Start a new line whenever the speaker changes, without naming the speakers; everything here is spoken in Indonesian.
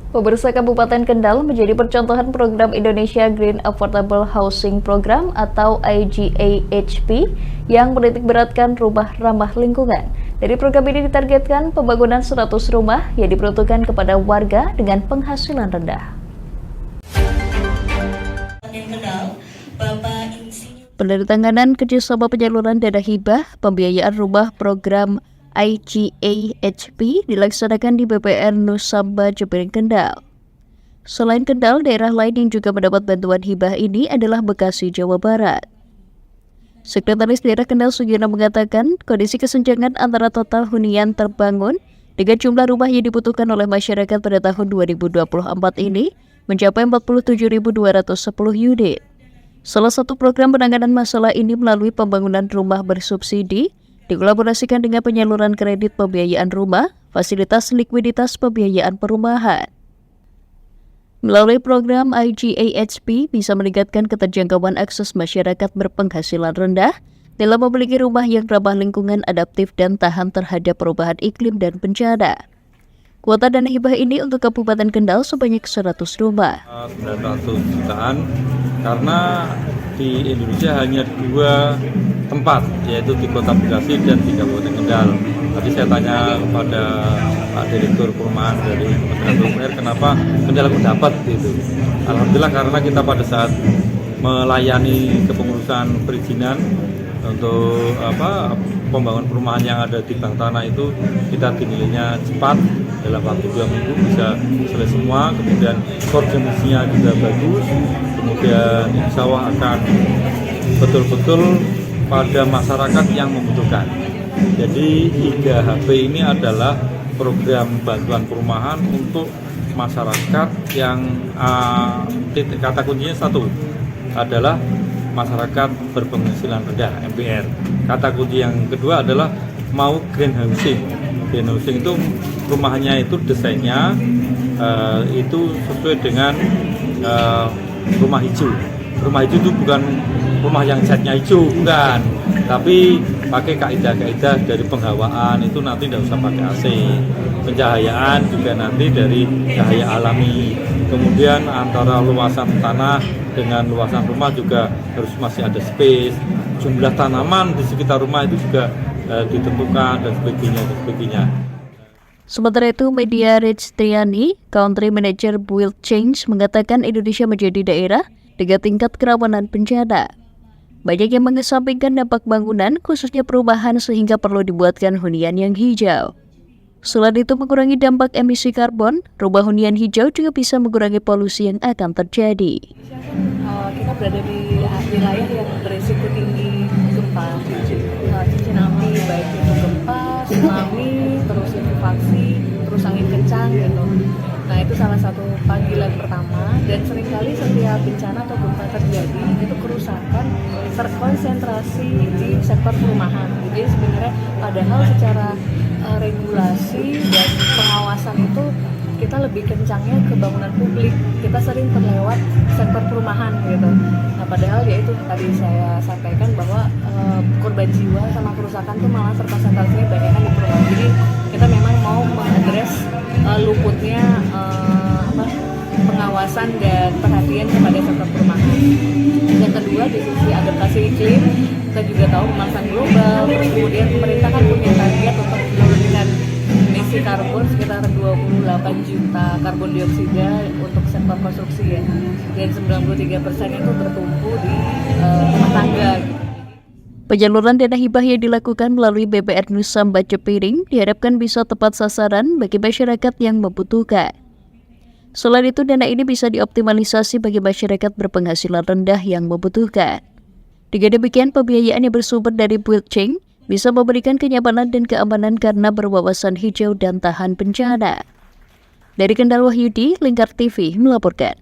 Pemirsa, Kabupaten Kendal menjadi percontohan program Indonesia Green Affordable Housing Program atau IGAHP yang menitik beratkan rumah ramah lingkungan. Dari program ini ditargetkan pembangunan 100 rumah yang diperuntukkan kepada warga dengan penghasilan rendah. Penandatanganan kerjasama penyaluran dana hibah pembiayaan rumah program IGAHP dilaksanakan di BPR Nusamba Cepiring Kendal. Selain Kendal, daerah lain yang juga mendapat bantuan hibah ini adalah Bekasi, Jawa Barat. Sekretaris Daerah Kendal Sugiono mengatakan kondisi kesenjangan antara total hunian terbangun dengan jumlah rumah yang dibutuhkan oleh masyarakat pada tahun 2024 ini mencapai 47.210 unit. Salah satu program penanganan masalah ini melalui pembangunan rumah bersubsidi dikolaborasikan dengan penyaluran kredit pembiayaan rumah, fasilitas likuiditas pembiayaan perumahan. Melalui program IGAHP bisa meningkatkan keterjangkauan akses masyarakat berpenghasilan rendah dalam memiliki rumah yang ramah lingkungan, adaptif, dan tahan terhadap perubahan iklim dan bencana. Kuota dana hibah ini untuk Kabupaten Kendal sebanyak 100 rumah.
900 jutaan karena di Indonesia hanya 2 tempat, yaitu di Kota Bekasi dan di Kabupaten Kendal. Tadi saya tanya kepada Pak Direktur Perumahan dari Kementerian PUPR kenapa Kendal dapat gitu. Alhamdulillah karena kita pada saat melayani kepengurusan perizinan untuk pembangunan perumahan yang ada di bank tanah itu kita dinilainya cepat, dalam waktu 2 minggu bisa selesai semua, kemudian koordinasinya juga bagus, kemudian insya Allah akan betul-betul pada masyarakat yang membutuhkan. Jadi IGAHP ini adalah program bantuan perumahan untuk masyarakat yang kata kuncinya satu adalah masyarakat berpenghasilan rendah (MPR). Kata kunci yang kedua adalah mau green housing. Green housing itu rumahnya itu desainnya itu sesuai dengan rumah hijau. Rumah hijau itu bukan rumah yang catnya hijau, bukan, tapi pakai kaidah-kaidah dari penghawaan itu nanti tidak usah pakai AC, pencahayaan juga nanti dari cahaya alami, kemudian antara luasan tanah dengan luasan rumah juga harus masih ada space, jumlah tanaman di sekitar rumah itu juga ditentukan dan sebagainya.
Sementara itu, Media Rich Triani, Country Manager Build Change, mengatakan Indonesia menjadi daerah dengan tingkat kerawanan bencana. Banyak yang mengesampingkan dampak bangunan, khususnya perumahan, sehingga perlu dibuatkan hunian yang hijau. Selain itu, mengurangi dampak emisi karbon, rumah hunian hijau juga bisa mengurangi polusi yang akan terjadi.
Kita berada di wilayah yang berisiko tinggi gempa, cincin api, baik itu gempa, tsunami, terus likuifaksi, terus angin kencang gitu. Nah, itu salah satu panggilan pertama, dan seringkali setiap bencana atau gempa terjadi itu kerusakan terkonsentrasi di sektor perumahan. Jadi sebenarnya padahal secara regulasi dan pengawasan itu kita lebih kencangnya ke bangunan publik, kita sering terlewat sektor perumahan gitu. Nah, padahal ya itu tadi saya sampaikan bahwa korban jiwa sama kerusakan tuh malah terkonsentrasinya banyakkan di perumahan. Jadi kita memang mau mengadres luputnya pengawasan dan perhatian kepada sektor perumahan. Yang kedua, di sisi adaptasi iklim, kita juga tahu pemanasan global, terus kemudian pemerintah kan punya target untuk menurunkan emisi karbon sekitar 28 juta karbon dioksida untuk sektor konstruksi ya, dan 93% itu bertumpu di rumah tangga.
Penyaluran dana hibah yang dilakukan melalui BPR Nusamba Cepiring diharapkan bisa tepat sasaran bagi masyarakat yang membutuhkan. Selain itu, dana ini bisa dioptimalisasi bagi masyarakat berpenghasilan rendah yang membutuhkan. Dengan demikian, pembiayaan yang bersumber dari Build Change bisa memberikan kenyamanan dan keamanan karena berwawasan hijau dan tahan bencana. Dari Kendal, Wahyudi, Lingkar TV melaporkan.